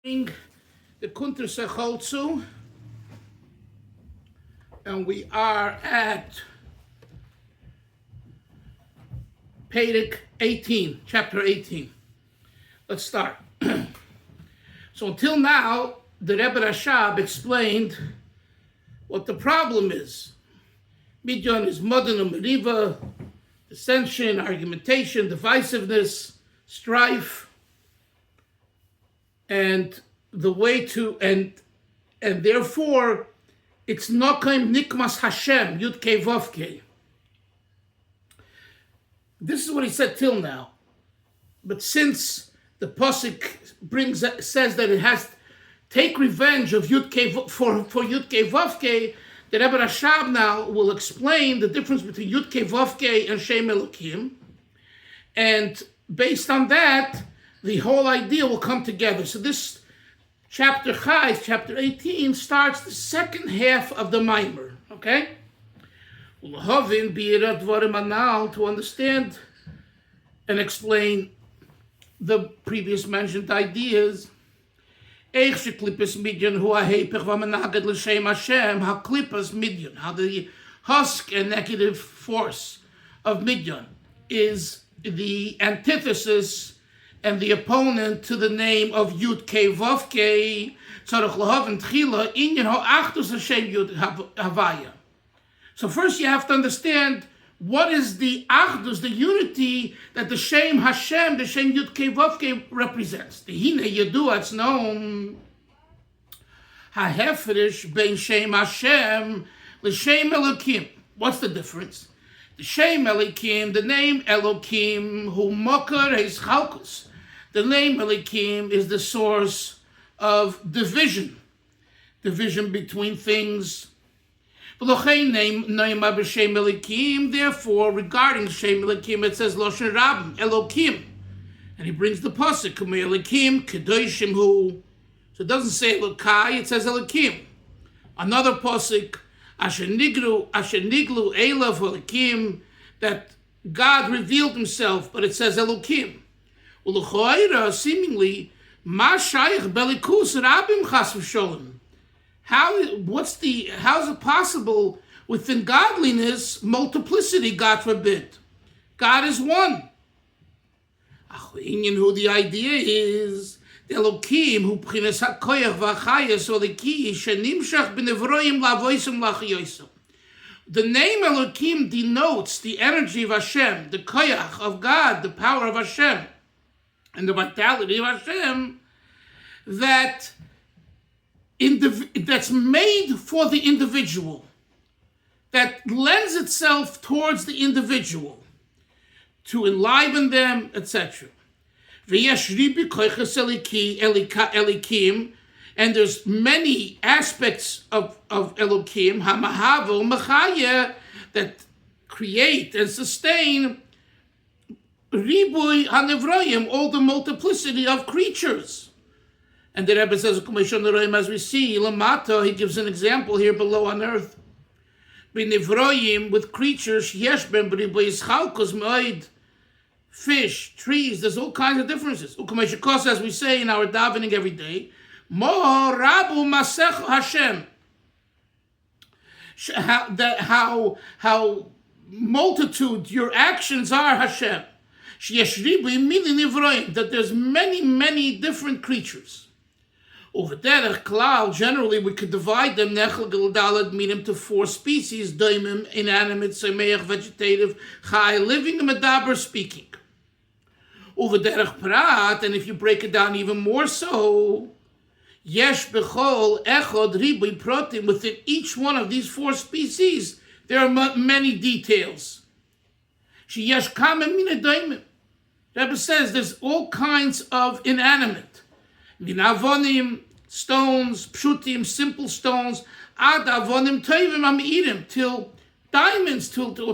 The Kunter Hechaltzu, and we are at Perek 18, chapter 18. Let's start. So until now, the Rebbe Rashab explained what the problem is. Midyan is modern meriva, dissension, argumentation, divisiveness, strife, and the way to, and therefore, it's nokaim nikmas Hashem, Yud Kei Vav Kei. This is what he said till now. But since the Pasuk says that it has to take revenge of Yud Kei for Yud Kei Vav Kei, the Rebbe Rashab now will explain the difference between Yud Kei Vav Kei and Shem Elokim. And based on that, the whole idea will come together. So this chapter Chai, chapter 18, starts the second half of the Maimer. Okay? To understand and explain the previous mentioned ideas, how the husk and negative force of Midyan is the antithesis and the opponent to the name of Yud Kei Vav Kei. So first you have to understand what is the Achdus, the unity that the Shem Hashem, the Shem Yud Kei Vav Kei represents. The Hine Yedua, it's known, HaHeferish bein Shem Hashem l'Shem Elokim. What's the difference? The Shem Elokim, the name Elokim, hu mokar Hechaltzu. The name Elokim is the source of division between things. Therefore, regarding Shem Elokim, it says Loshen Rabbi, Elokim. And he brings the pasuk, Elokim, Kedoshim Hu. So it doesn't say Elokai, it says Elokim. Another pasuk, Asher Niglu Elav Elokim, that God revealed himself, but it says Elokim. Seemingly, Ma Shayach Belikus Rabim Chas v'Sholem. How is it possible within godliness, multiplicity, God forbid? God is one. Who the idea is, the Elokim, who b'chinas hakoyach v'achayas oleki, shenimshach b'nevroyim la'avoysim la'chayosim. The name Elokim denotes the energy of Hashem, the koyach of God, the power of Hashem, and the vitality of Hashem, that's made for the individual, that lends itself towards the individual, to enliven them, etc. And there's many aspects of Elokim, Hamahavo, Machaya, that create and sustain Ribuy HaNevroyim, all the multiplicity of creatures. And the Rebbe says, as we see, Lamata, he gives an example here below on earth. B'nevroyim, with creatures, Yeshben, B'ribuy Yischalkos, Me'oid, fish, trees, there's all kinds of differences. As we say in our davening every day, Mo Rabu Masech Hashem. How multitude your actions are, Hashem. That there's many different creatures. Over there, generally we could divide them to four species: daimim, inanimate, semeach, vegetative, chai, living, medaber, speaking. Over there, prat, and if you break it down even more so, yesh bechol echod ribuy protim. Within each one of these four species, there are many details. Sheyesh kamem mina daimim. Rebbe says there's all kinds of inanimate. Minavonim, stones, pshutim, simple stones, ad avonim toivim amirim, till diamonds, till there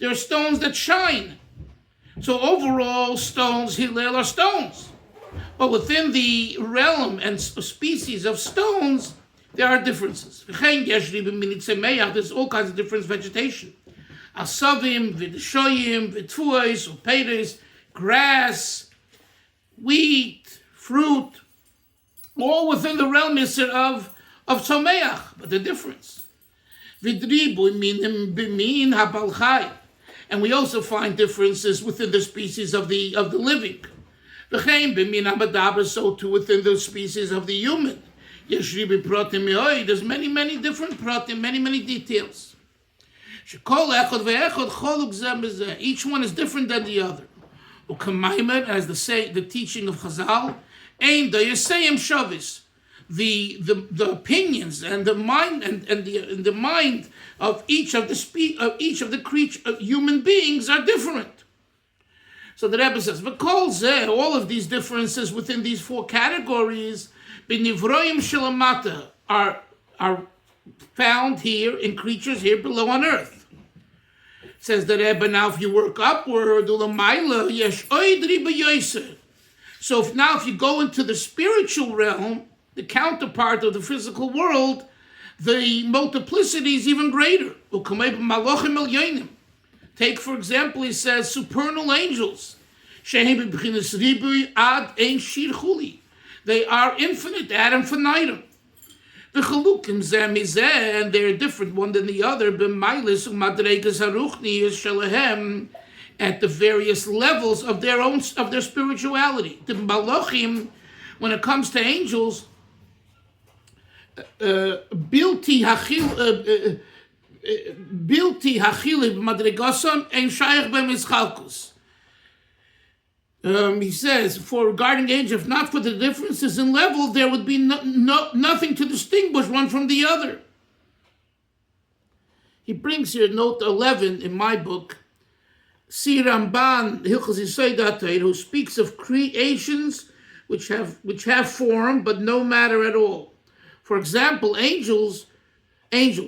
are stones that shine. So overall, stones, Hillel, are stones. But within the realm and species of stones, there are differences. There's all kinds of different vegetation. Asavim, Vidshoyim, Vitfuos, Upedis, grass, wheat, fruit, all within the realm of Someach, but the difference. And we also find differences within the species of the living. So too within the species of the human. There's many different pratim, many details. Each one is different than the other. As the teaching of Chazal, the opinions and the mind and the mind of each of the human beings are different. So the Rebbe says, all of these differences within these four categories are found here in creatures here below on earth. Says the Rebbe, now if you work upward, so if you go into the spiritual realm, the counterpart of the physical world, the multiplicity is even greater. Take, for example, he says, supernal angels. They are infinite ad infinitum. And they're different one than the other at the various levels of their spirituality. The malachim, when it comes to angels, bilti hachilib madrigasam ein shayach b'mischalkus. He says, for regarding angels, if not for the differences in level, there would be nothing to distinguish one from the other. He brings here note 11 in my book, Si Ramban Hechaltzu Yisod, who speaks of creations which have form but no matter at all. For example, angels,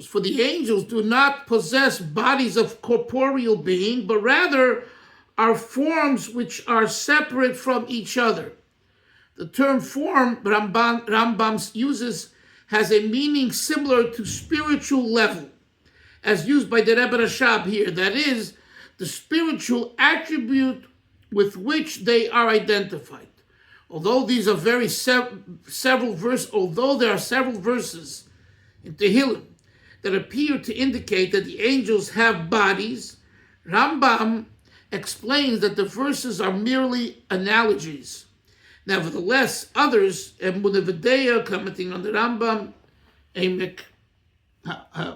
for the angels do not possess bodies of corporeal being, but rather are forms which are separate from each other. The term form Rambam uses has a meaning similar to spiritual level, as used by the Rebbe Rashab here. That is, the spiritual attribute with which they are identified. Although these are there are several verses in Tehillim that appear to indicate that the angels have bodies, Rambam explains that the verses are merely analogies. Nevertheless, others, Munavideya, commenting on the Rambam,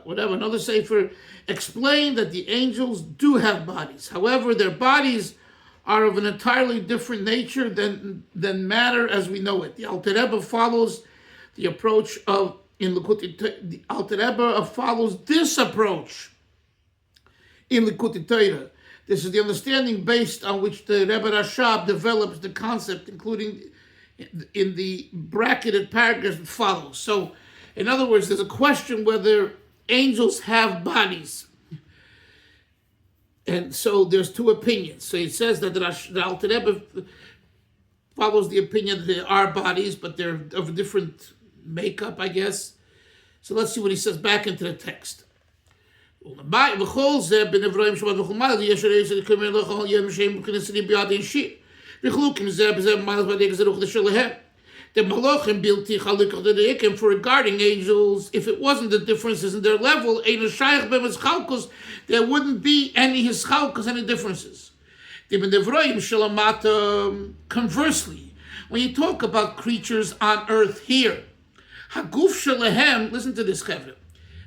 another sefer, explain that the angels do have bodies. However, their bodies are of an entirely different nature than matter as we know it. The Alter Rebbe follows the approach of the Alter Rebbe follows this approach in Likutei Torah. This is the understanding based on which the Rebbe Rashab develops the concept, including in the bracketed paragraphs that follow. So, in other words, there's a question whether angels have bodies. And so there's two opinions. So he says that the Alter Rebbe follows the opinion that there are bodies, but they're of a different makeup, I guess. So let's see what he says back into the text. The malachim bilti chaluk for regarding angels, if it wasn't the differences in their level, there wouldn't be any hischalkus, any differences. Conversely, when you talk about creatures on earth here, haguf shalahem, listen to this, Chevra,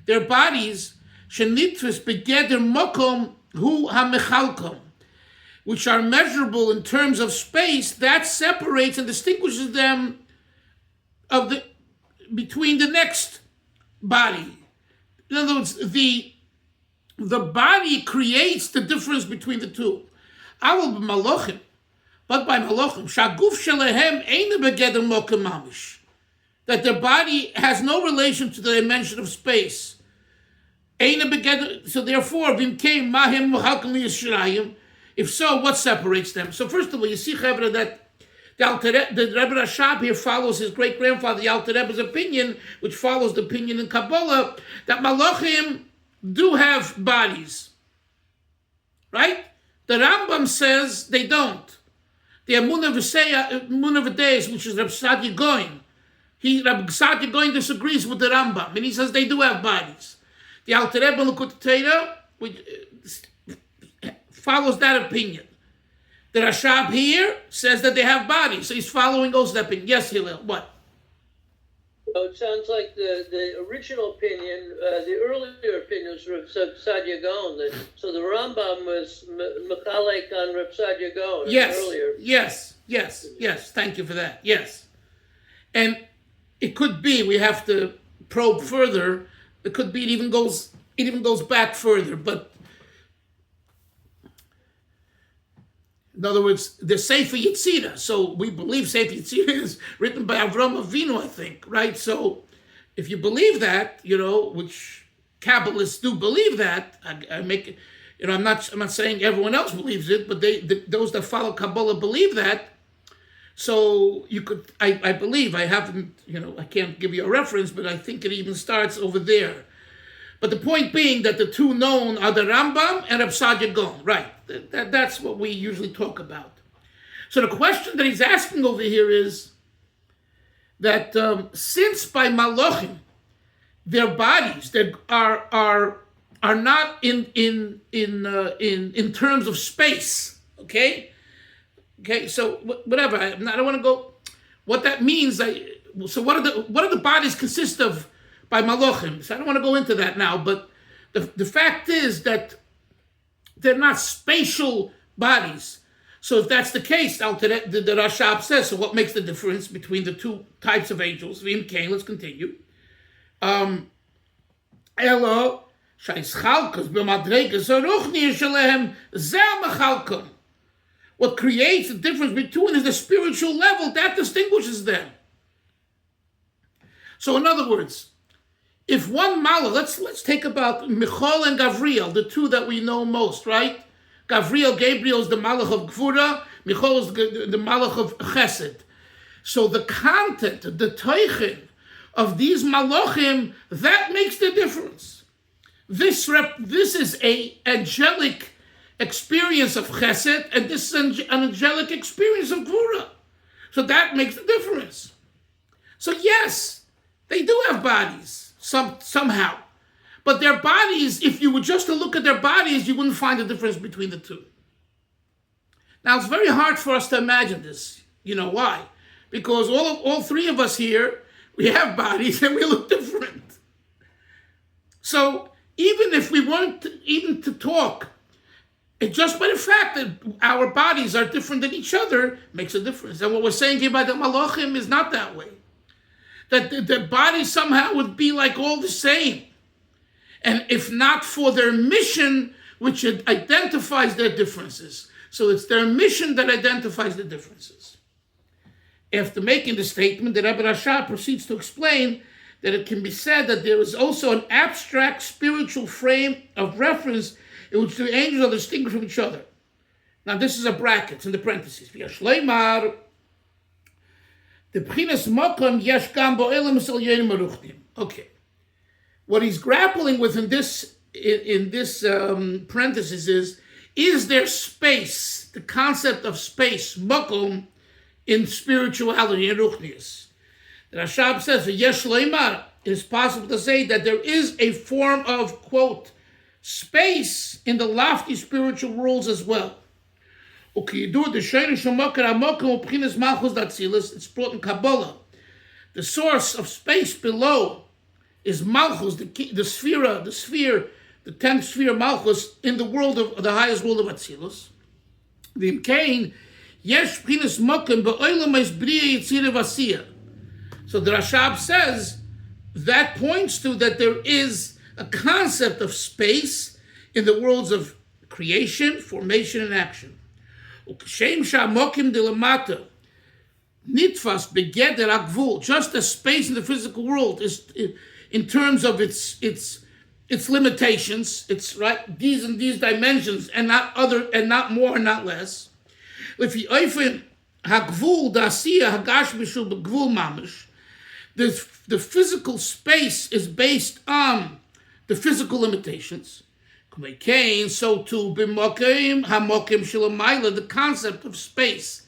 their bodies shenitfus begeder mokom hu hamechalkom, which are measurable in terms of space, that separates and distinguishes them between the next body. In other words, the body creates the difference between the two. But by malachim, shaguf shelehem eina begeder mokem mamish, that their body has no relation to the dimension of space. Eina begeder, so therefore, bimkeim mahim muhalkim liyishrayim. If so, what separates them? So first of all, you see, Chevra, that the Rebbe Rashab here follows his great-grandfather, the Alter Rebbe's opinion, which follows the opinion in Kabbalah, that malachim do have bodies. Right? The Rambam says they don't. The Amunah V'Deis, which is Reb Sadia Goin. Reb Sadia Goin disagrees with the Rambam, and he says they do have bodies. The Alter Rebbe L'Kutei Torah follows that opinion. The Rashab here says that they have bodies, so he's following also that opinion. Yes, Hillel, what? So it sounds like the original opinion, the earlier opinion was Reb Sadia Gaon. So the Rambam was Mechalek on Reb Sadia Gaon. Yes, earlier. yes. Thank you for that. Yes, and it could be we have to probe further. It could be it even goes back further, but in other words, the Sefer Yetzirah. So we believe Sefer Yetzirah is written by Avram Avinu, I think, right? So if you believe that, which Kabbalists do believe that, I'm not saying everyone else believes it, but those that follow Kabbalah believe that. So you could, I believe, I haven't, I can't give you a reference, but I think it even starts over there. But the point being that the two known are the Rambam and Reb Sadia Gaon, right? That's what we usually talk about. So the question that he's asking over here is that since by Malachim their bodies that are not in terms of space, okay. So whatever. I don't want to go. What that means. So what are the bodies consist of? By Malachim. So I don't want to go into that now, but the fact is that they're not spatial bodies. So if that's the case, the Rashab says, so what makes the difference between the two types of angels? V'im Kain, let's continue. Elo, Shaischalkas, B'madregas, Aruchni, Yeshalehem, Zeh Mechalkom. What creates the difference between is the spiritual level, that distinguishes them. So in other words, if one malach, let's take about Michal and Gavriel, the two that we know most, right? Gabriel is the malach of Gvura, Michal is the malach of Chesed. So the content, the teichen of these malachim, that makes the difference. This is a angelic experience of Chesed, and this is an angelic experience of Gvura. So that makes the difference. So yes, they do have bodies. Somehow. But their bodies, if you were just to look at their bodies, you wouldn't find the difference between the two. Now, it's very hard for us to imagine this. You know why? Because all three of us here, we have bodies and we look different. So even if we weren't even to talk, just by the fact that our bodies are different than each other makes a difference. And what we're saying here by the Malachim is not that way. That the bodies somehow would be like all the same. And if not for their mission, which identifies their differences. So it's their mission that identifies the differences. After making the statement, the Rebbe Rashab proceeds to explain that it can be said that there is also an abstract spiritual frame of reference in which the angels are distinguished from each other. Now this is a bracket in the parentheses. Okay. What he's grappling with in this parenthesis is there space, the concept of space, makom, in spirituality, in ruchnius. The Rashab says, yesh leimar, it is possible to say that there is a form of, quote, space in the lofty spiritual worlds as well. It's brought in Kabbalah. The source of space below is Malchus, the sphere, the 10th sphere Malchus in the world of the highest world of Atzilus. The Imkain, Yesh Pchinas Mokim Ba'olam Es Bria Yitzira Vasiya. So the Rashab says that points to that there is a concept of space in the worlds of creation, formation, and action. Uk'shem Sha'mokim Dilamata Nitfas Begeder Agvul. Just as space in the physical world is in terms of its limitations, it's right these and these dimensions, and not other, and not more, and not less. If you open Hagvul Dasiya Hagash Mishul Begvul Mamish, the physical space is based on the physical limitations. So too b'mokim hamokim shelamayla, the concept of space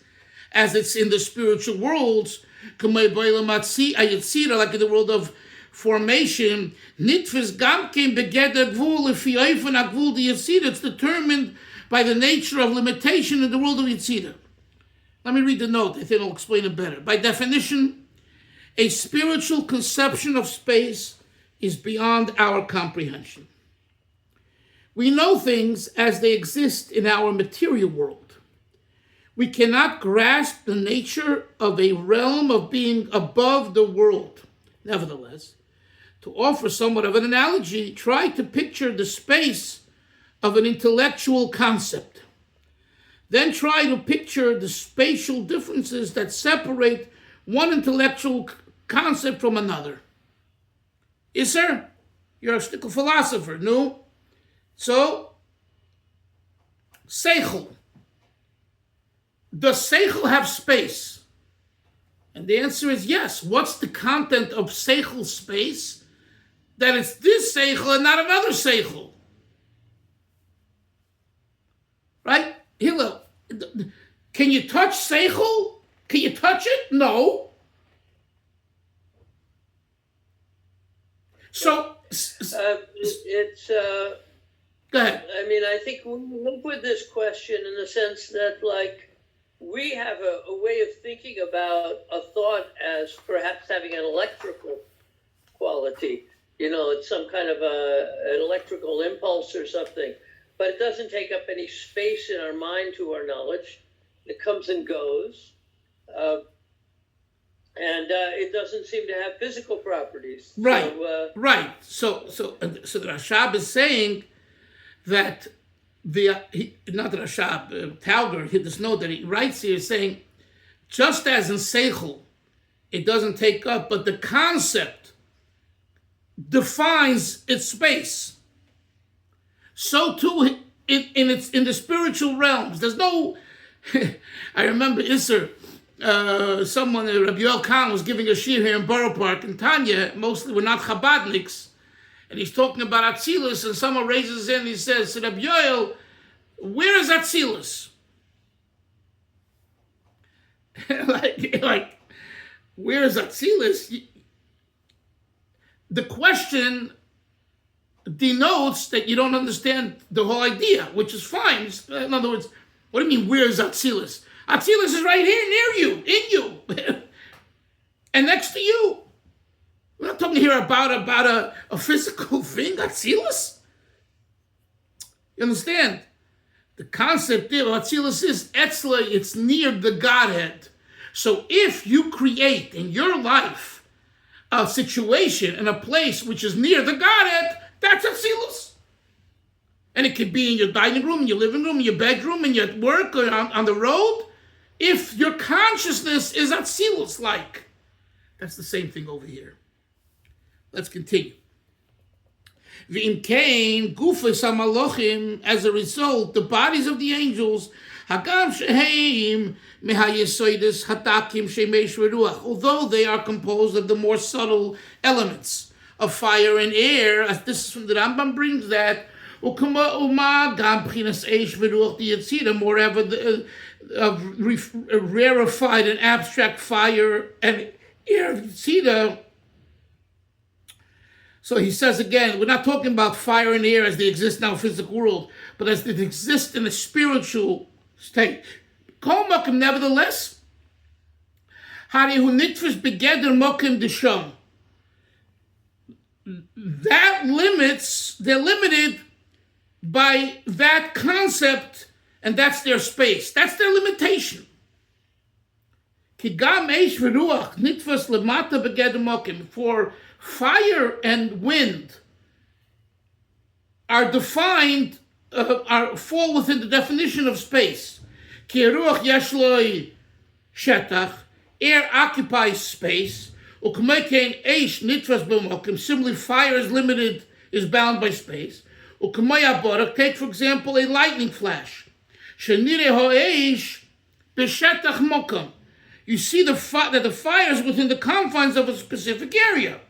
as it's in the spiritual worlds, like in the world of formation, it's determined by the nature of limitation in the world of Yitzira. Let me read the note, I think it'll explain it better. By definition, a spiritual conception of space is beyond our comprehension. We know things as they exist in our material world. We cannot grasp the nature of a realm of being above the world. Nevertheless, to offer somewhat of an analogy, try to picture the space of an intellectual concept. Then try to picture the spatial differences that separate one intellectual concept from another. Isser, you're a stickle philosopher, no? So, Seichel. Does Seichel have space? And the answer is yes. What's the content of Seichel's space? That it's this Seichel and not another Seichel. Right? Hillel, can you touch Seichel? Can you touch it? No. So, go ahead. I mean, I think we live with this question in the sense that, like, we have a way of thinking about a thought as perhaps having an electrical quality. You know, it's some kind of an electrical impulse or something. But it doesn't take up any space in our mind to our knowledge. It comes and goes. And it doesn't seem to have physical properties. Right, right. So the Rashab is saying that not the Rashab, Talger, this note that he writes here is saying, just as in Seichel, it doesn't take up, but the concept defines its space. So too in the spiritual realms. There's no. I remember Isser. Someone, Rabbi Yoel Khan, was giving a shir here in Borough Park in Tanya. Mostly we're not Chabadniks, and he's talking about Atzilus, and someone raises in and he says, Rabbi Yoel, where is Atzilus? like, where is Atzilus? The question denotes that you don't understand the whole idea, which is fine. In other words, what do you mean, where is Atzilus? Atzilus is right here, near you, in you, and next to you. We're not talking here about a physical thing, Atzilus. You understand? The concept of Atzilus is Etzla, it's near the Godhead. So if you create in your life a situation and a place which is near the Godhead, that's Atzilus. And it could be in your dining room, in your living room, in your bedroom, in your work, or on the road. If your consciousness is Atzilus-like, that's the same thing over here. Let's continue. V'im kain gufos hamalochim, as a result, the bodies of the angels, hagam sheheim mehayesoidus hatakim shemesh v'ruach, although they are composed of the more subtle elements of fire and air, as this is from the Rambam brings that, moreover, rarefied and abstract fire and air. So he says again, we're not talking about fire and air as they exist now in the physical world, but as they exist in a spiritual state. Nevertheless, they're limited by that concept, and that's their space. That's their limitation. For fire and wind are defined, fall within the definition of space. Air occupies space. Similarly, fire is limited, is bound by space. Take, for example, a lightning flash. You see that the fire is within the confines of a specific area.